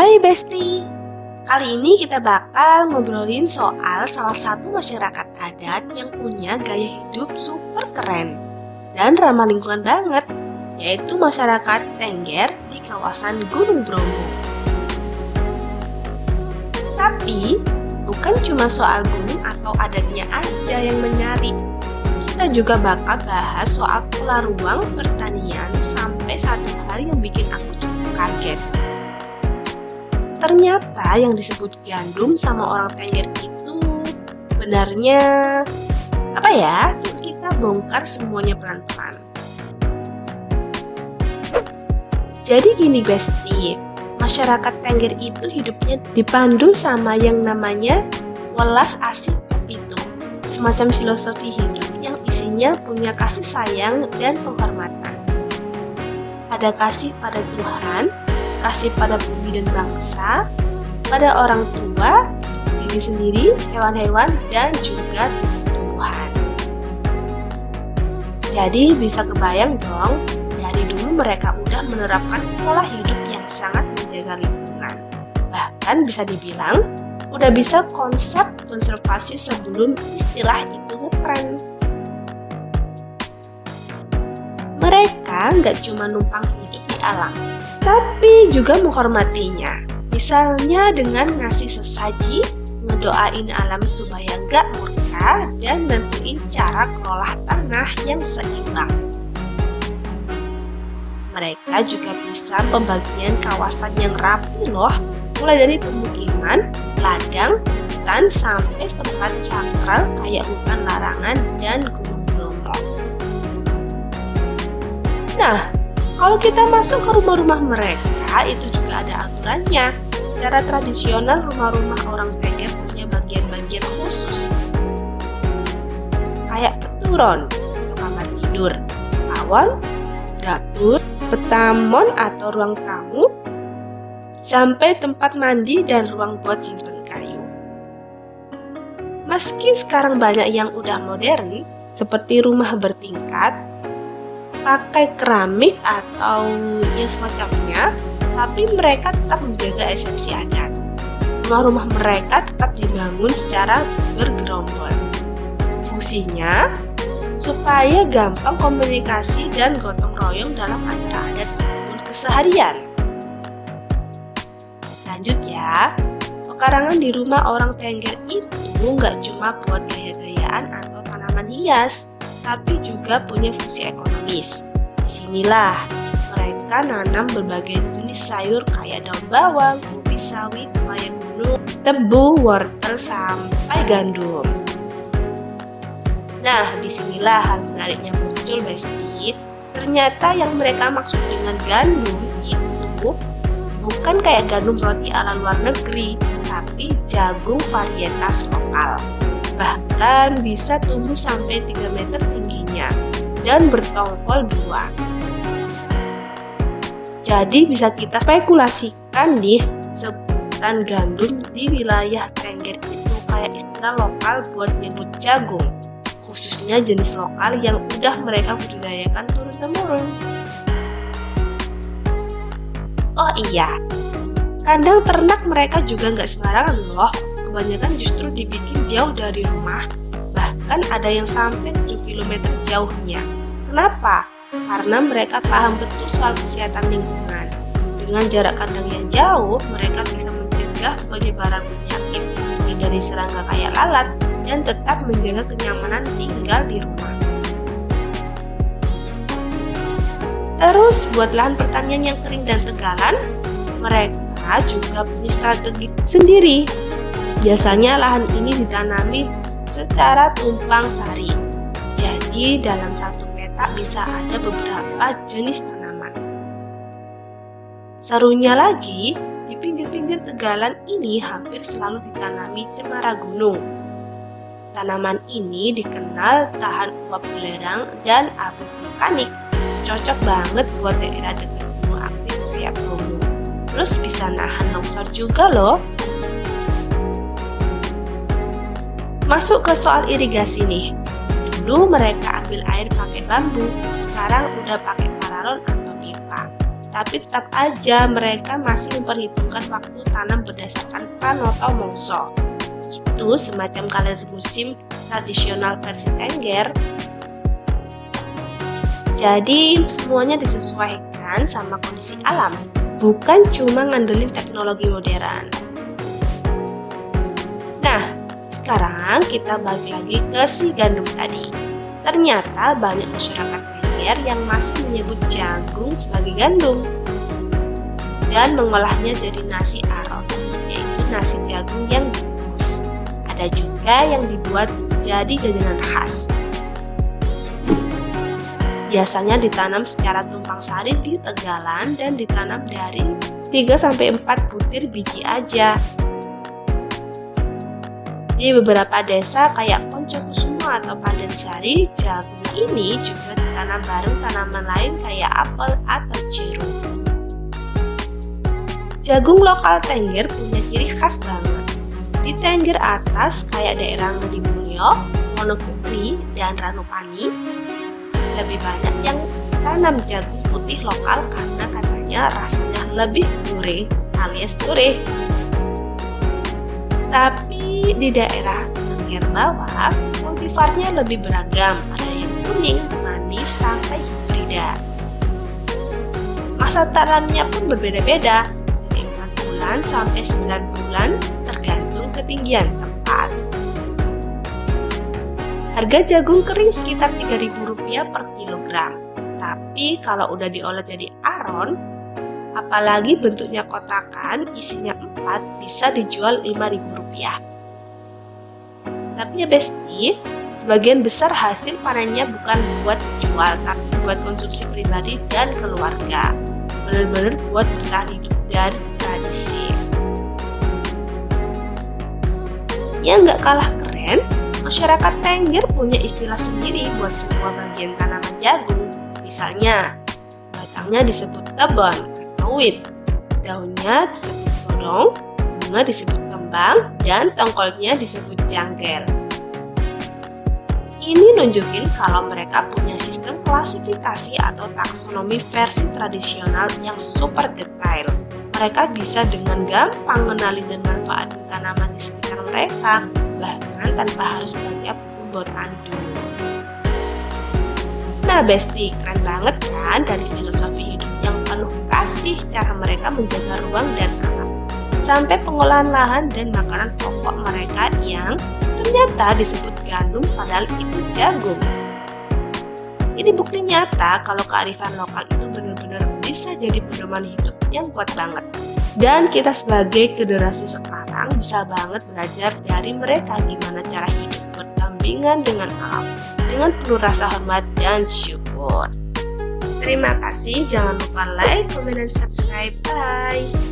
Hai Besti, kali ini kita bakal ngobrolin soal salah satu masyarakat adat yang punya gaya hidup super keren dan ramah lingkungan banget, yaitu masyarakat Tengger di kawasan Gunung Bromo. Tapi, bukan cuma soal gunung atau adatnya aja yang menarik. Kita juga bakal bahas soal pola ruang pertanian sampai satu hal yang bikin aku cukup kaget. Ternyata yang disebut gandum sama orang Tengger itu benarnya apa ya? Coba kita bongkar semuanya pelan-pelan. Jadi gini Besti, masyarakat Tengger itu hidupnya dipandu sama yang namanya welas asih pepitu, semacam filosofi hidup yang isinya punya kasih sayang dan penghormatan. Ada kasih pada Tuhan, kasih pada bumi dan bangsa, pada orang tua, diri sendiri, hewan-hewan, dan juga tumbuhan. Jadi bisa kebayang dong, dari dulu mereka udah menerapkan pola hidup yang sangat menjaga lingkungan. Bahkan bisa dibilang, udah bisa konsep konservasi sebelum istilah itu ngetren. Mereka nggak cuma numpang hidup di alam, tapi juga menghormatinya. Misalnya dengan ngasih sesaji, ngedoain alam supaya gak murka, dan nentuin cara kelola tanah yang seimbang. Mereka juga bisa pembagian kawasan yang rapi loh, mulai dari pemukiman, ladang, hutan, sampai tempat sakral kayak hutan larangan dan Gunung Bromo. Nah, kalau kita masuk ke rumah-rumah mereka, itu juga ada aturannya. Secara tradisional, rumah-rumah orang Tengger punya bagian-bagian khusus. Kayak peturon atau kamar tidur, pawon, dapur, petamon atau ruang tamu, sampai tempat mandi dan ruang buat simpen kayu. Meski sekarang banyak yang udah modern, seperti rumah bertingkat, pakai keramik atau yang semacamnya, tapi mereka tetap menjaga esensi adat. Rumah-rumah mereka tetap dibangun secara bergerombol. Fungsinya supaya gampang komunikasi dan gotong royong dalam acara adat maupun keseharian. Lanjut ya, pekarangan di rumah orang Tengger itu nggak cuma buat gaya-gayaan atau tanaman hias, tapi juga punya fungsi ekonomis. Disinilah mereka nanam berbagai jenis sayur kayak daun bawang, ubi sawit, pepaya gunung, tebu, wortel, sampai gandum. Nah, disinilah hal menariknya muncul Besti. Ternyata yang mereka maksud dengan gandum itu bukan kayak gandum roti ala luar negeri, tapi jagung varietas lokal. Bahkan bisa tumbuh sampai 3 meter tingginya dan bertongkol 2. Jadi bisa kita spekulasikan nih, sebutan gandum di wilayah Tengger itu kayak istilah lokal buat nyebut jagung, khususnya jenis lokal yang udah mereka budidayakan turun-temurun. Oh iya, kandang ternak mereka juga nggak sembarangan loh. Kebanyakan justru dibikin jauh dari rumah, bahkan ada yang sampai 7 km jauhnya. Kenapa? Karena mereka paham betul soal kesehatan lingkungan. Dengan jarak kandang yang jauh, mereka bisa mencegah penyebaran penyakit mulai dari serangga kayak lalat dan tetap menjaga kenyamanan tinggal di rumah. Terus buat lahan pertanian yang kering dan tegalan, mereka juga punya strategi sendiri. Biasanya lahan ini ditanami secara tumpang sari. Jadi dalam satu petak bisa ada beberapa jenis tanaman. Serunya lagi, di pinggir-pinggir tegalan ini hampir selalu ditanami cemara gunung. Tanaman ini dikenal tahan uap belerang dan abu vulkanik. Cocok banget buat daerah dekat gunung aktif kayak Bromo. Terus bisa nahan longsor juga loh. Masuk ke soal irigasi nih. Dulu mereka ambil air pakai bambu, sekarang udah pakai paralon atau pipa. tapi tetap aja mereka masih memperhitungkan waktu tanam berdasarkan Pranoto Mongso. Itu semacam kalender musim tradisional versi Tengger. Jadi semuanya disesuaikan sama kondisi alam, bukan cuma ngandelin teknologi modern. Nah, sekarang kita balik lagi ke si gandum tadi. Ternyata banyak masyarakat Tengger yang masih menyebut jagung sebagai gandum dan mengolahnya jadi nasi aron, yaitu nasi jagung yang dikukus. Ada juga yang dibuat jadi jajanan khas. Biasanya ditanam secara tumpang sari di tegalan dan ditanam dari 3-4 butir biji aja. Di beberapa desa kayak Poncokusumo atau Pandansari, jagung ini juga ditanam bareng tanaman lain kayak apel atau jeruk. Jagung lokal Tengger punya ciri khas banget. Di Tengger atas kayak daerah Ngedimulyo, Wonokukri, dan Ranupani, lebih banyak yang tanam jagung putih lokal karena katanya rasanya lebih gurih alias gurih. Tapi di daerah Tengger bawah, kultivarnya lebih beragam, ada yang kuning, manis, sampai hibrida. Masa tanamnya pun berbeda-beda, dari 4 bulan sampai 9 bulan tergantung ketinggian tempat. Harga jagung kering sekitar Rp3.000 per kilogram. Tapi kalau udah diolah jadi aron, apalagi bentuknya kotakan, isinya 4, bisa dijual Rp5.000. Tapi ya Besti, sebagian besar hasil panennya bukan buat jual, tapi buat konsumsi pribadi dan keluarga. Bener-bener buat bertahan hidup dari tradisi. Yang nggak kalah keren, masyarakat Tengger punya istilah sendiri buat semua bagian tanaman jagung. Misalnya, batangnya disebut tebon atau wit, daunnya disebut bodong, bunga disebut kembang, dan tongkolnya disebut jangkel. Ini nunjukin kalau mereka punya sistem klasifikasi atau taksonomi versi tradisional yang super detail. Mereka bisa dengan gampang mengenali dan manfaatin tanaman di sekitar mereka, bahkan tanpa harus baca buku botani. Nah Besti, keren banget kan dari filosofi hidup yang penuh kasih cara mereka menjaga ruang dan alam, sampai pengolahan lahan dan makanan pokok mereka yang ternyata disebut gandum padahal itu jagung. Ini bukti nyata kalau kearifan lokal itu benar-benar bisa jadi pedoman hidup yang kuat banget. Dan kita sebagai generasi sekarang bisa banget belajar dari mereka gimana cara hidup berdampingan dengan alam, dengan penuh rasa hormat dan syukur. Terima kasih, jangan lupa like, komen, dan subscribe. Bye!